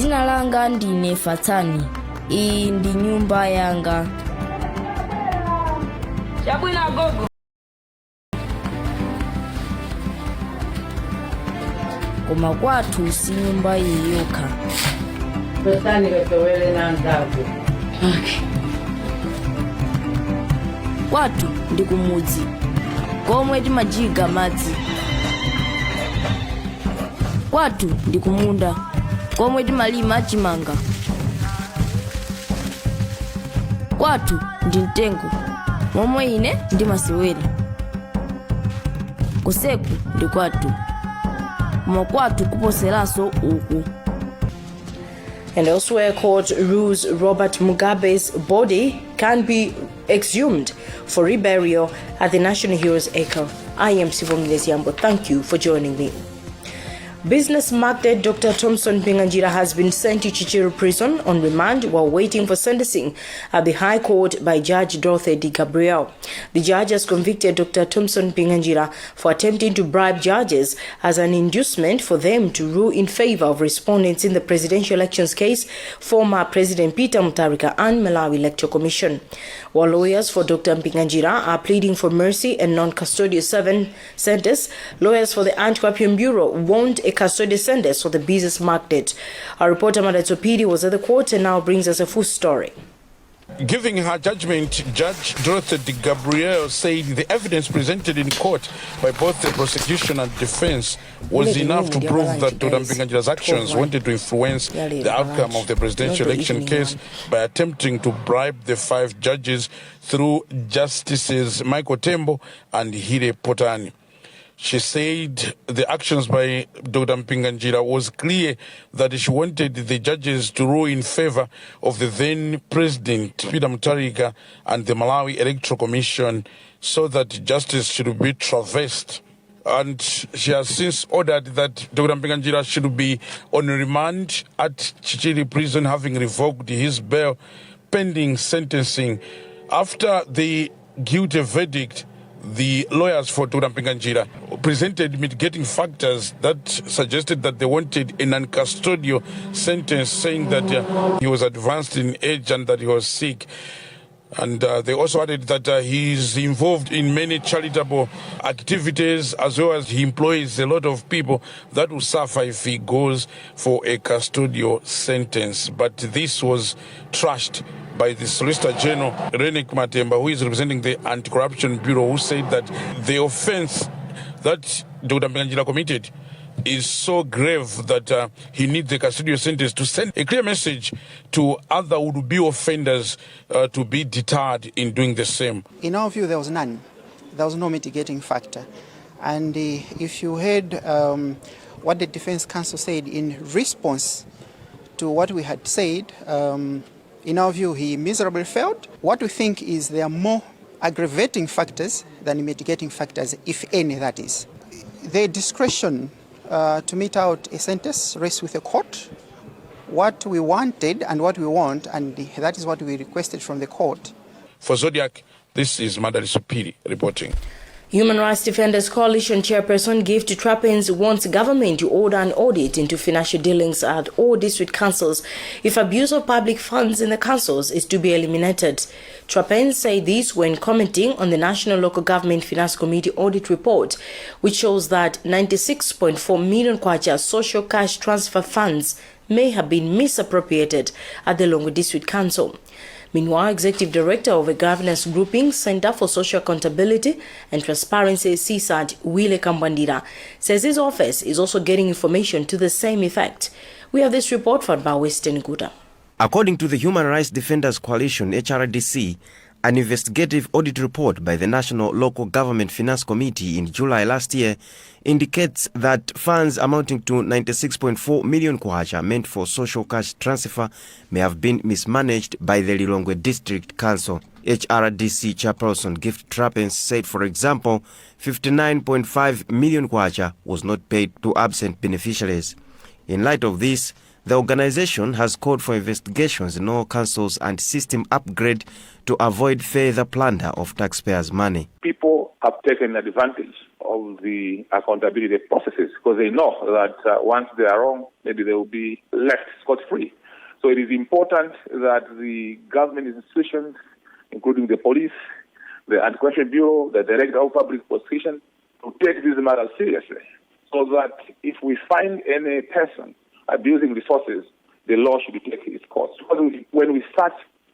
Zina langa ndine Fatani. Iyi ndi nyumba yanga. Chabwina gogo. Koma kwathu si nyumba yokha. Fatani katowele na ndavu. Okay. Kwathu ndi kumudzi. Komwe timajiga madzi. Kwathu ndi kumunda. Komwe timalima chimanga. Kwathu ndi mtengo. Momwe ine ndimasewera. Kuseku ndi kwathu. Koma kwathu kuposeraso uku. And elsewhere, court rules Robert Mugabe's body can be exhumed for reburial at the National Heroes Acre. I am Sibom Yambo. Thank you for joining me. Business magnate Dr. Thompson Pinganjira has been sent to Chichiru prison on remand while waiting for sentencing at the High Court by Judge Dorothy D. Gabriel. The judge has convicted Dr. Thompson Pinganjira for attempting to bribe judges as an inducement for them to rule in favor of respondents in the presidential elections case, former President Peter Mutharika and Malawi Electoral Commission. While lawyers for Dr. Pinganjira are pleading for mercy and non-custodial sentence, lawyers for the Anti-Corruption Bureau want a custodial sentence for the business magnate. Our reporter Madato Pidi was at the court and now brings us a full story. Giving her judgment, Judge Dorothy D. Gabriel said the evidence presented in court by both the prosecution and defense was enough to prove that Dr. Pinganjira's actions wanted to influence the outcome of the presidential election case by attempting to bribe the 5 judges through Justices Michael Tembo and Hire Potani. She said the actions by Dr. Pinganjira was clear that she wanted the judges to rule in favor of the then President Peter Mutharika and the Malawi Electoral Commission so that justice should be traversed. And she has since ordered that Dr. Pinganjira should be on remand at Chichiri prison, having revoked his bail pending sentencing. After the guilty verdict, the lawyers for Dr. Pinganjira presented mitigating factors that suggested that they wanted a non-custodial sentence, saying that he was advanced in age and that he was sick. And they also added that he is involved in many charitable activities, as well as he employs a lot of people that will suffer if he goes for a custodial sentence. But this was trashed by the Solicitor General, Renek Matemba, who is representing the Anti-Corruption Bureau, who said that the offense that Dr. Pinganjira committed is so grave that he needs the custodial sentence to send a clear message to other would-be offenders to be deterred in doing the same. In our view, there was none. There was no mitigating factor. And if you heard what the defense counsel said in response to what we had said, in our view, he miserably failed. What we think is there are more aggravating factors than mitigating factors, if any, that is. The discretion to mete out a sentence rests with the court. What we wanted and what we want, and that is what we requested from the court. For Zodiak, this is Madali Supiri reporting. Human Rights Defenders Coalition chairperson Gift Trappins wants government to order an audit into financial dealings at all district councils if abuse of public funds in the councils is to be eliminated. Trappins said this when commenting on the National Local Government Finance Committee audit report, which shows that 96.4 million kwacha social cash transfer funds may have been misappropriated at the Longo District Council. Meanwhile, Executive Director of a governance grouping, Center for Social Accountability and Transparency, CSAT, Wile Kambandira, says his office is also getting information to the same effect. We have this report from Western Guda. According to the Human Rights Defenders Coalition, HRDC, an investigative audit report by the National Local Government Finance Committee in July last year indicates that funds amounting to 96.4 million kwacha meant for social cash transfer may have been mismanaged by the Lilongwe District Council. HRDC chairperson Gift Trappins said, for example, 59.5 million kwacha was not paid to absent beneficiaries. In light of this, the organization has called for investigations in all councils and system upgrade to avoid further plunder of taxpayers' money. People have taken advantage of the accountability processes, because they know that once they are wrong, maybe they will be left scot-free. So it is important that the government institutions, including the police, the Anti-Corruption Bureau, the Director of Public Prosecution, to take these matters seriously, so that if we find any person abusing resources, the law should take its course. Because when we start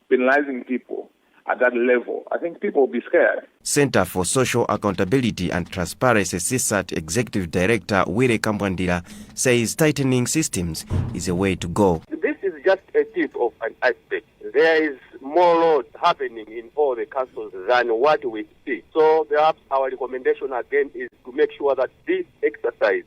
penalizing people at that level, I think people will be scared. Center for Social Accountability and Transparency CSAT Executive Director Wire Kambwandira says tightening systems is a way to go. This is just a tip of an iceberg. There is more load happening in all the councils than what we see. So perhaps our recommendation again is to make sure that this exercise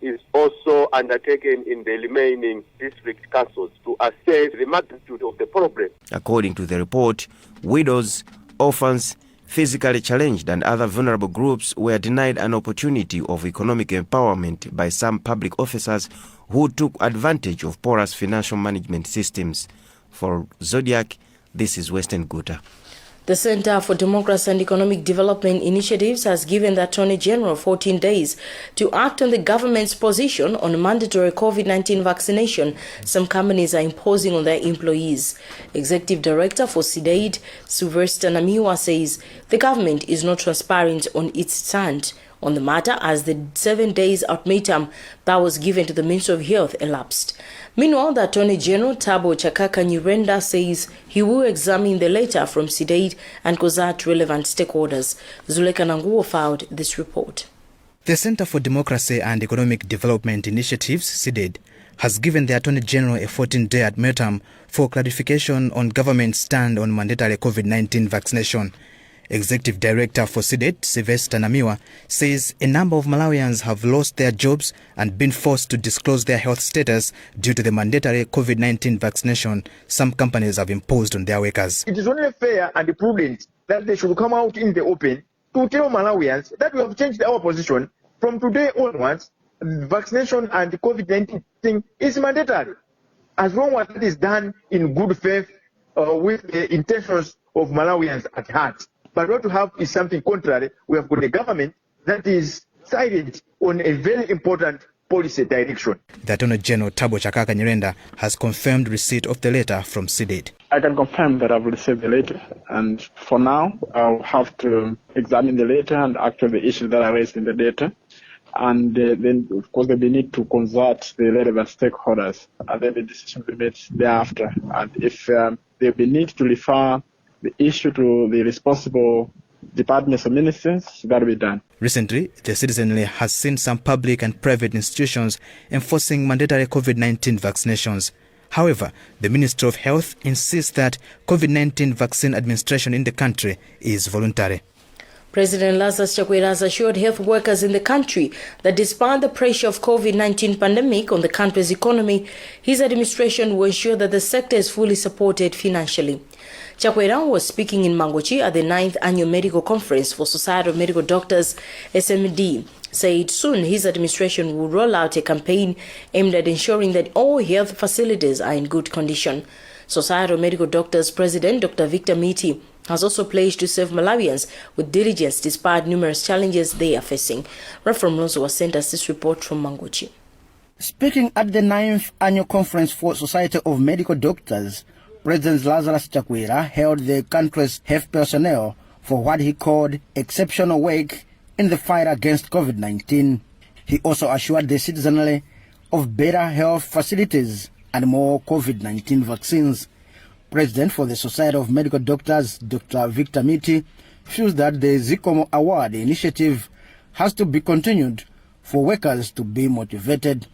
is also undertaken in the remaining district councils to assess the magnitude of the problem. According to the report, widows, orphans, physically challenged and other vulnerable groups were denied an opportunity of economic empowerment by some public officers who took advantage of porous financial management systems. For Zodiac, this is Western Guta. The Center for Democracy and Economic Development Initiatives has given the Attorney General 14 days to act on the government's position on mandatory COVID-19 vaccination some companies are imposing on their employees. Executive Director for SIDAID, Sylvester Namiwa, says the government is not transparent on its stand on the matter as the 7 days ultimatum that was given to the Ministry of Health elapsed. Meanwhile, the Attorney General Thabo Chakaka Nyirenda says he will examine the letter from SIDAID and consult relevant stakeholders. Zuleka Nanguo filed this report. The Center for Democracy and Economic Development Initiatives, SIDAID, has given the Attorney General a 14-day ultimatum for clarification on government's stand on mandatory COVID-19 vaccination. Executive Director for SIDAID, Sylvester Namiwa, says a number of Malawians have lost their jobs and been forced to disclose their health status due to the mandatory COVID-19 vaccination some companies have imposed on their workers. It is only fair and prudent that they should come out in the open to tell Malawians that we have changed our position. From today onwards, vaccination and the COVID-19 thing is mandatory, as long as it is done in good faith with the intentions of Malawians at heart. But what we have is something contrary. We have got a government that is silent on a very important policy direction. The Attorney General Thabo Chakaka Nyirenda has confirmed receipt of the letter from SIDAID. I can confirm that I've received the letter, and for now I'll have to examine the letter and actually the issues that are raised in the letter. And then, of course, they need to consult the relevant stakeholders, and then the decision will be made thereafter. And if there be need to refer the issue to the responsible departments or ministers, that will be done. Recently, the citizenry has seen some public and private institutions enforcing mandatory COVID-19 vaccinations. However, the Ministry of Health insists that COVID-19 vaccine administration in the country is voluntary. President Lazarus Chakwera has assured health workers in the country that despite the pressure of COVID-19 pandemic on the country's economy, his administration will ensure that the sector is fully supported financially. Chakwera was speaking in Mangochi at the 9th Annual Medical Conference for Society of Medical Doctors, SMD, said soon his administration will roll out a campaign aimed at ensuring that all health facilities are in good condition. Society of Medical Doctors President Dr. Victor Miti has also pledged to serve Malawians with diligence despite numerous challenges they are facing. Reverend Mlozo sent us this report from Mangochi. Speaking at the 9th Annual Conference for Society of Medical Doctors, President Lazarus Chakwera hailed the country's health personnel for what he called exceptional work in the fight against COVID-19. He also assured the citizenry of better health facilities and more COVID-19 vaccines. President for the Society of Medical Doctors, Dr. Victor Miti, feels that the Zikomo Award initiative has to be continued for workers to be motivated.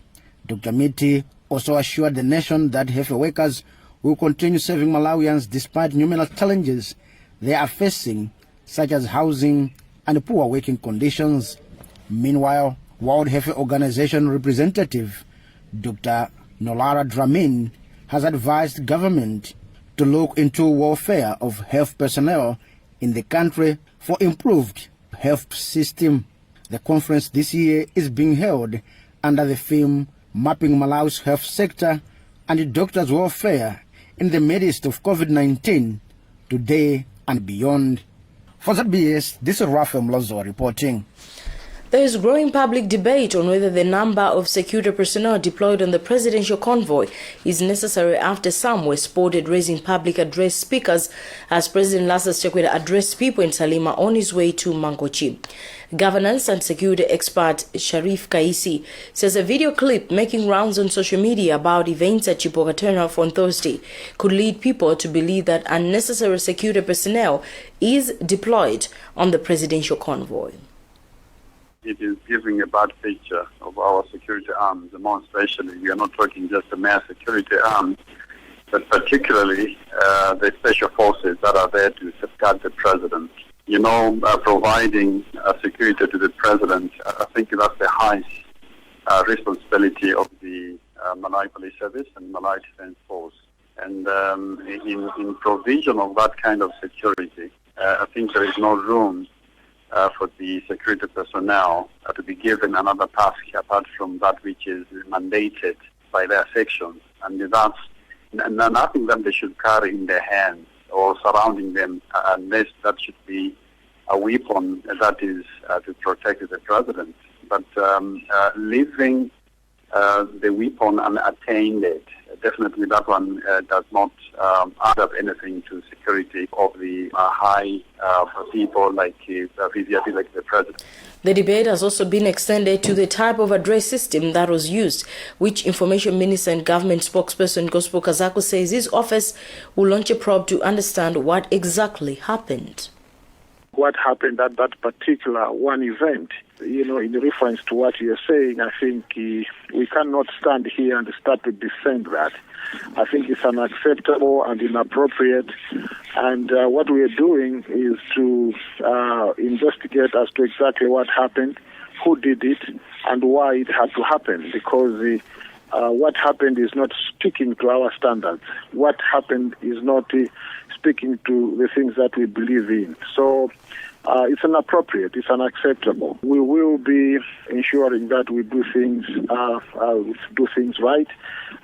Dr. Miti also assured the nation that health workers will continue serving Malawians despite numerous challenges they are facing, such as housing and poor working conditions. Meanwhile, World Health Organization representative Dr. Nolara Dramin has advised government to look into welfare of health personnel in the country for improved health system. The conference this year is being held under the theme Mapping Malawi's Health Sector and Doctors' Welfare in the midst of COVID-19, today and beyond. For ZBS, this is Rafael Mlozo reporting. There is growing public debate on whether the number of security personnel deployed on the presidential convoy is necessary after some were spotted raising public address speakers as President Lazarus Chakwera addressed people in Salima on his way to Mangochi. Governance and security expert Sharif Kaisi says a video clip making rounds on social media about events at Chipoka turnoff on Thursday could lead people to believe that unnecessary security personnel is deployed on the presidential convoy. It is giving a bad picture of our security arms, more especially. We are not talking just the mere security arms, but particularly the special forces that are there to safeguard the president. You know, providing security to the president, I think that's the highest responsibility of the Malawi Police Service and Malawi Defense Force. And in provision of that kind of security, I think there is no room for the security personnel to be given another task apart from that which is mandated by their sections. And that's nothing that they should carry in their hands or surrounding them, unless that should be a weapon that is to protect the president. But leaving the weapon unattended, definitely that one does not add up anything to security of the high people like the president. The debate has also been extended to the type of address system that was used, which Information Minister and Government spokesperson Gospel Kazako says his office will launch a probe to understand what exactly happened. What happened at that particular one event, in reference to what you're saying, I think we cannot stand here and start to defend that. I think it's unacceptable and inappropriate. And what we are doing is to investigate as to exactly what happened, who did it, and why it had to happen. Because what happened is not speaking to our standards. What happened is not speaking to the things that we believe in. So it's inappropriate, it's unacceptable. We will be ensuring that we do things right,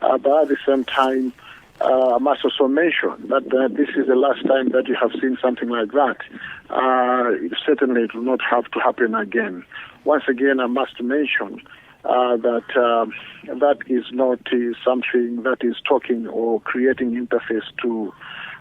but at the same time, I must also mention that this is the last time that you have seen something like that. Certainly it will not have to happen again. Once again, I must mention that that is not something that is talking or creating interface to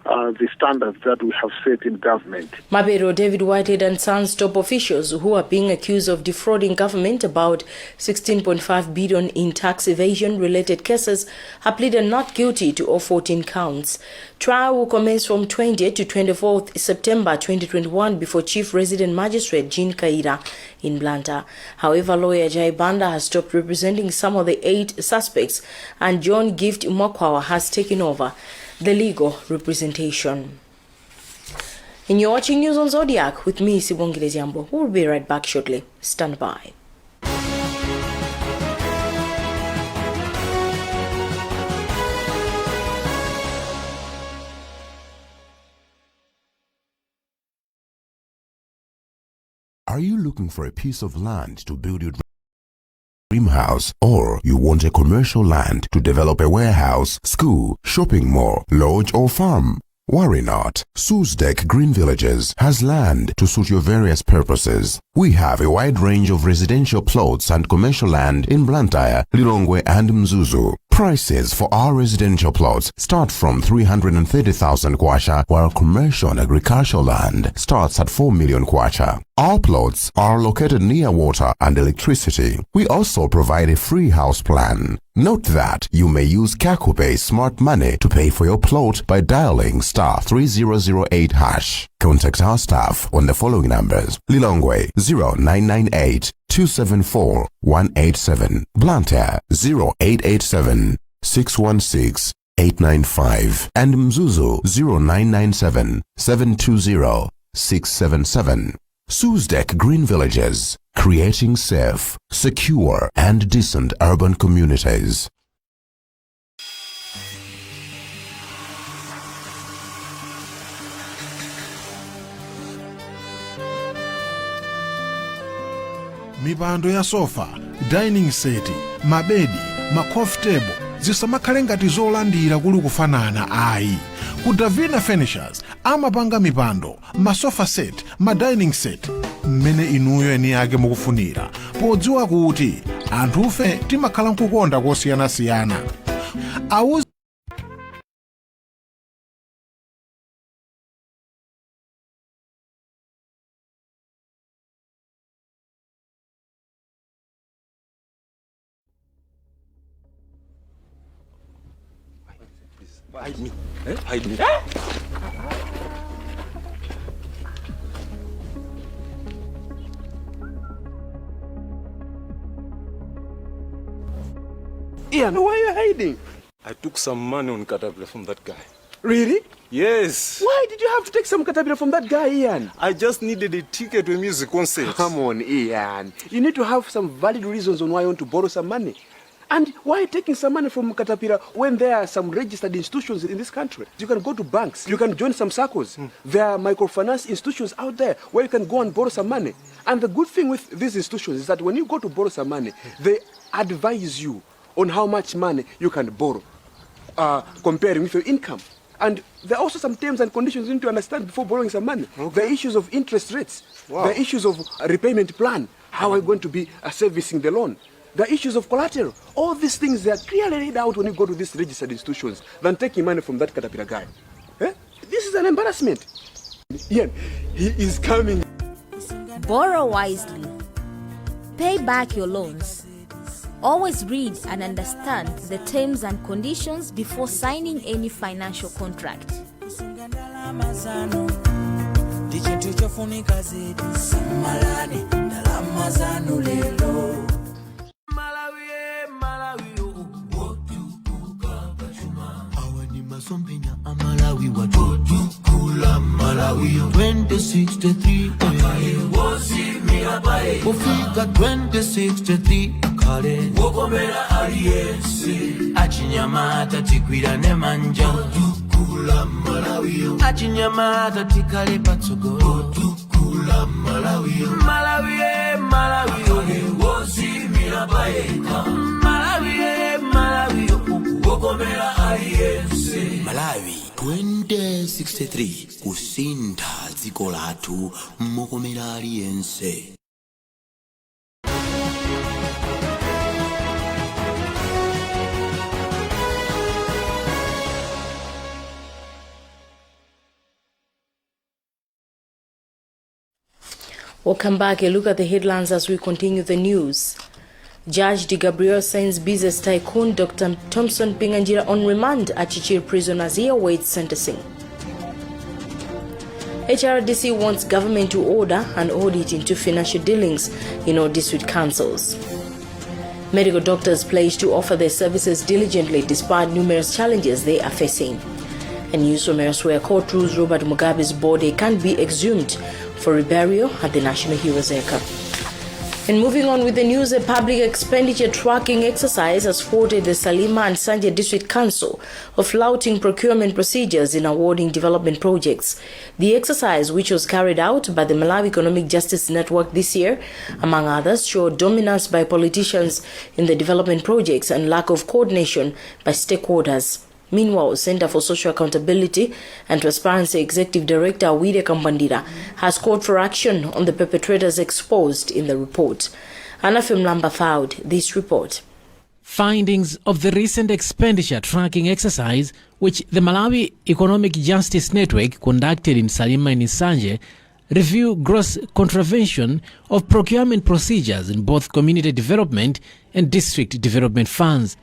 the standards that we have set in government. Mabero, David Whitehead and Sons top officials who are being accused of defrauding government about 16.5 billion in tax evasion related cases have pleaded not guilty to all 14 counts. Trial will commence from 20th to 24th September 2021 before Chief Resident Magistrate Jean Kaira in Blantyre. However, lawyer Jai Banda has stopped representing some of the 8 suspects and John Gift Mwakwawa has taken over the legal representation. And you're watching News on Zodiac with me, Sibongile Ziambo. We'll be right back shortly. Stand by. Are you looking for a piece of land to build your dream house, or you want a commercial land to develop a warehouse, school, shopping mall, lodge or farm? Worry not. Zodiak Green Villages has land to suit your various purposes. We have a wide range of residential plots and commercial land in Blantyre, Lilongwe and Mzuzu. Prices for our residential plots start from 330,000 kwacha, while commercial and agricultural land starts at 4 million kwacha. Our plots are located near water and electricity. We also provide a free house plan. Note that you may use Kakupay Smart Money to pay for your plot by dialing *3008 hash. Contact our staff on the following numbers: Lilongwe 0998 274 187, Blantyre 0887 616 895, and Mzuzu 0997 720 677. Zodiak Green Villages, creating safe, secure, and decent urban communities. Mipando ya sofa, dining set, mabedi, coffee table zisamakhale ngati zolandira kuli kufanana ayi. Ku Davina Furnitures amapanga mipando, masofa set, dining set, mmene inuyo eni ake mukufunira podziwa kuti anthufe timakhala nkukonda kosiyanasiyana. Hide me. Hide me. Ian, why are you hiding? I took some money on Caterpillar from that guy. Really? Yes. Why did you have to take some caterpillar from that guy, Ian? I just needed a ticket to a music concert. Come on, Ian. You need to have some valid reasons on why you want to borrow some money. And why are you taking some money from Caterpillar when there are some registered institutions in this country? You can go to banks, you can join some circles. There are microfinance institutions out there where you can go and borrow some money. And the good thing with these institutions is that when you go to borrow some money, they advise you on how much money you can borrow, comparing with your income. And there are also some terms and conditions you need to understand before borrowing some money. Okay. The issues of interest rates, the issues of a repayment plan, how are you going to be servicing the loan, the issues of collateral. All these things, they are clearly laid out when you go to these registered institutions than taking money from that Caterpillar guy. Eh? This is an embarrassment. Ian, he is coming. Borrow wisely. Pay back your loans. Always read and understand the terms and conditions before signing any financial contract. Malawi wa kula Malawi 2063 Ufika 2063 kale Wokomera aliyensi Achinyamata tikwira ne manja kula Malawi Achinyamata tikale patsogo kula Malawi Malawi Malawi wosimira paeka Malawi Malawi wokomera aliyensi Malawi 2063 kusinda dziko lathu mokomera aliyense. Welcome back. A look at the headlines as we continue the news. Judge De Gabriel sends business tycoon Dr. Thompson Pinganjira on remand at Chichiri prison as he awaits sentencing. HRDC wants government to order an audit into financial dealings in all district councils. Medical doctors pledge to offer their services diligently despite numerous challenges they are facing. And news from elsewhere, court rules Robert Mugabe's body can't be exhumed for reburial at the National Heroes Acre. And moving on with the news, a public expenditure tracking exercise has thwarted the Salima and Sanje District Council of flouting procurement procedures in awarding development projects. The exercise, which was carried out by the Malawi Economic Justice Network this year, among others, showed dominance by politicians in the development projects and lack of coordination by stakeholders. Meanwhile, Center for Social Accountability and Transparency Executive Director Wide Kambandira has called for action on the perpetrators exposed in the report. Anafim Lamba filed this report. Findings of the recent expenditure tracking exercise, which the Malawi Economic Justice Network conducted in Salima and Sanje, review gross contravention of procurement procedures in both community development and district development funds.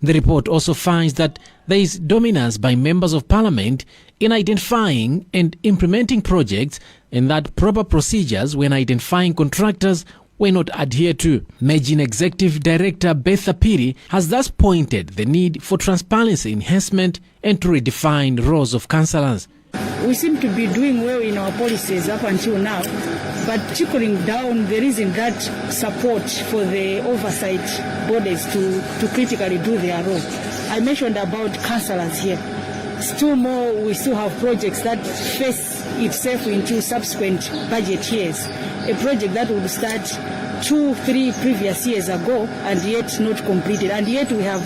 The report also finds that there is dominance by members of parliament in identifying and implementing projects and that proper procedures when identifying contractors were not adhered to. Managing Executive Director Betha Piri has thus pointed the need for transparency enhancement and to redefine roles of councillors. We seem to be doing well in our policies up until now, but trickling down there isn't that support for the oversight bodies to critically do their role. I mentioned about councillors here. Still more, we still have projects that face itself into subsequent budget years. A project that would start 2-3 previous years ago and yet not completed, and yet we have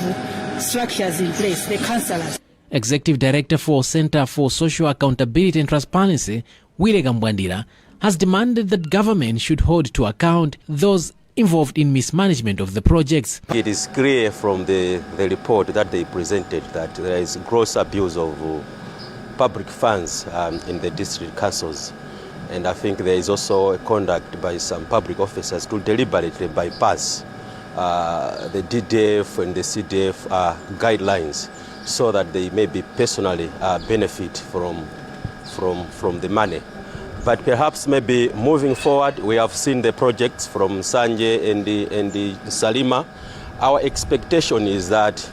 structures in place, the councillors. Executive Director for Center for Social Accountability and Transparency, Wide Kambandira, has demanded that government should hold to account those involved in mismanagement of the projects. It is clear from the report that they presented that there is gross abuse of public funds in the district councils. And I think there is also a conduct by some public officers to deliberately bypass the DDF and the CDF guidelines so that they may be personally benefit from the money. But perhaps maybe moving forward, we have seen the projects from Sanje and the Salima. Our expectation is that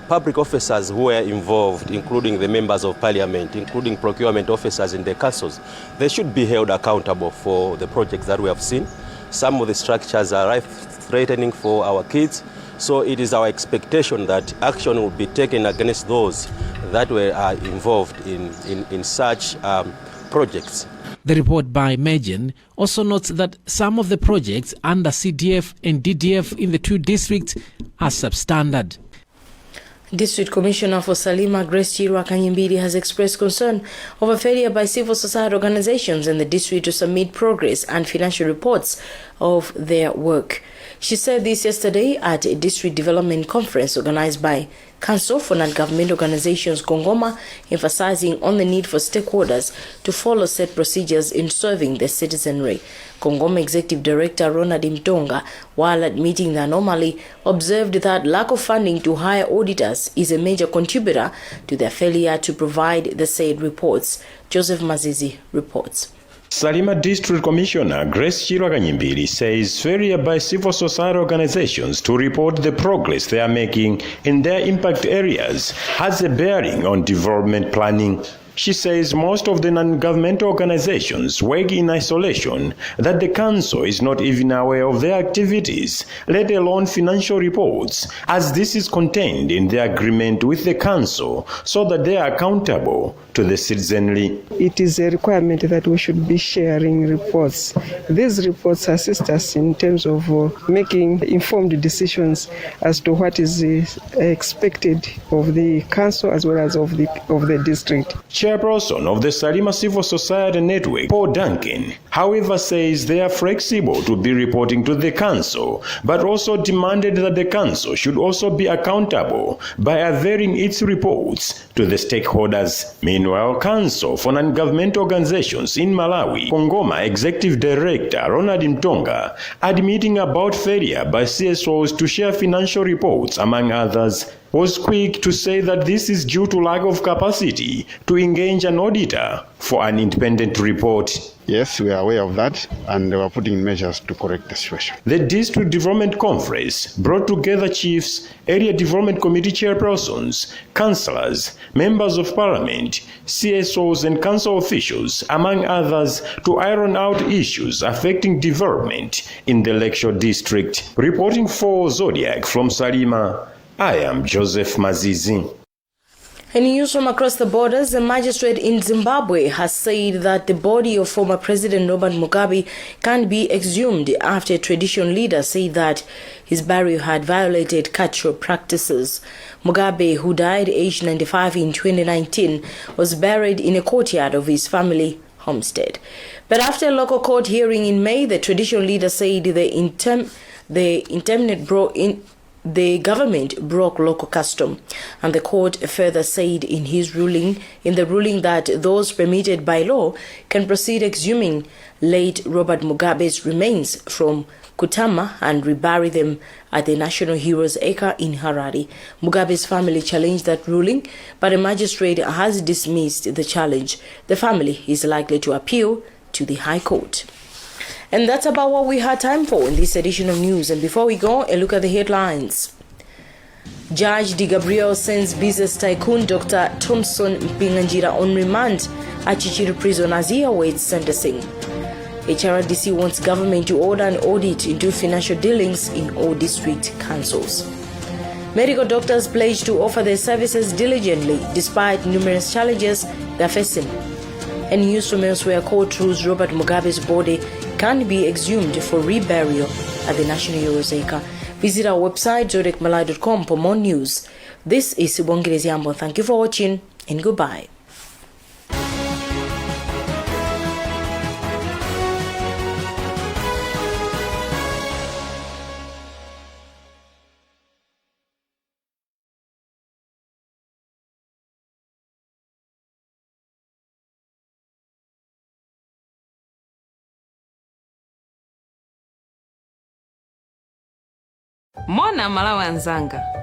public officers who are involved, including the members of parliament, including procurement officers in the councils, they should be held accountable for the projects that we have seen. Some of the structures are life-threatening for our kids. So it is our expectation that action will be taken against those that were involved in such projects. The report by Mejen also notes that some of the projects under CDF and DDF in the two districts are substandard. District Commissioner for Salima, Grace Chirwa Kanyimbiri, has expressed concern over failure by civil society organizations in the district to submit progress and financial reports of their work. She said this yesterday at a district development conference organized by Council for Non-Government Organizations Kongoma, emphasizing on the need for stakeholders to follow set procedures in serving the citizenry. Kongoma Executive Director Ronald Mtonga, while admitting the anomaly, observed that lack of funding to hire auditors is a major contributor to their failure to provide the said reports. Joseph Mazizi reports. Salima District Commissioner Grace Chirwa Kanyimbiri says failure by civil society organizations to report the progress they are making in their impact areas has a bearing on development planning. She says most of the non-governmental organizations work in isolation, that the council is not even aware of their activities, let alone financial reports, as this is contained in the agreement with the council so that they are accountable to the citizenry. It is a requirement that we should be sharing reports. These reports assist us in terms of making informed decisions as to what is expected of the council as well as of the district. Chairperson of the Salima Civil Society Network, Paul Duncan, however, says they are flexible to be reporting to the council, but also demanded that the council should also be accountable by availing its reports to the stakeholders. Meanwhile, Council for Non-Government Organizations in Malawi, Kongoma Executive Director Ronald Mtonga, admitting about failure by CSOs to share financial reports, among others, was quick to say that this is due to lack of capacity to engage an auditor for an independent report. Yes, we are aware of that, and we are putting measures to correct the situation. The District Development Conference brought together chiefs, area development committee chairpersons, councillors, members of parliament, CSOs and council officials, among others, to iron out issues affecting development in the Lakeshore District. Reporting for Zodiak from Salima, I am Joseph Mazizi. In news from across the borders, a magistrate in Zimbabwe has said that the body of former President Robert Mugabe can be exhumed after a tradition leader said that his burial had violated cultural practices. Mugabe, who died aged 95 in 2019, was buried in a courtyard of his family homestead. But after a local court hearing in May, the tradition leader said the government broke local custom, and the court further said in the ruling that those permitted by law can proceed exhuming late Robert Mugabe's remains from Kutama and rebury them at the National Heroes Acre in Harare. Mugabe's family challenged that ruling, but a magistrate has dismissed the challenge. The family is likely to appeal to the High Court. And that's about what we had time for in this edition of news. And before we go, a look at the headlines. Judge Di Gabriel sends business tycoon Dr. Thompson Mpinganjira on remand at Chichiri prison as he awaits sentencing. HRDC wants government to order an audit into financial dealings in all district councils. Medical doctors pledge to offer their services diligently despite numerous challenges they're facing. And news from elsewhere, court rules Robert Mugabe's body can be exhumed for reburial at the National Heroes Acre. Visit our website zodiacmalai.com for more news. This is Sibongile Ziambo. Thank you for watching and goodbye. Mona Malawi anzanga.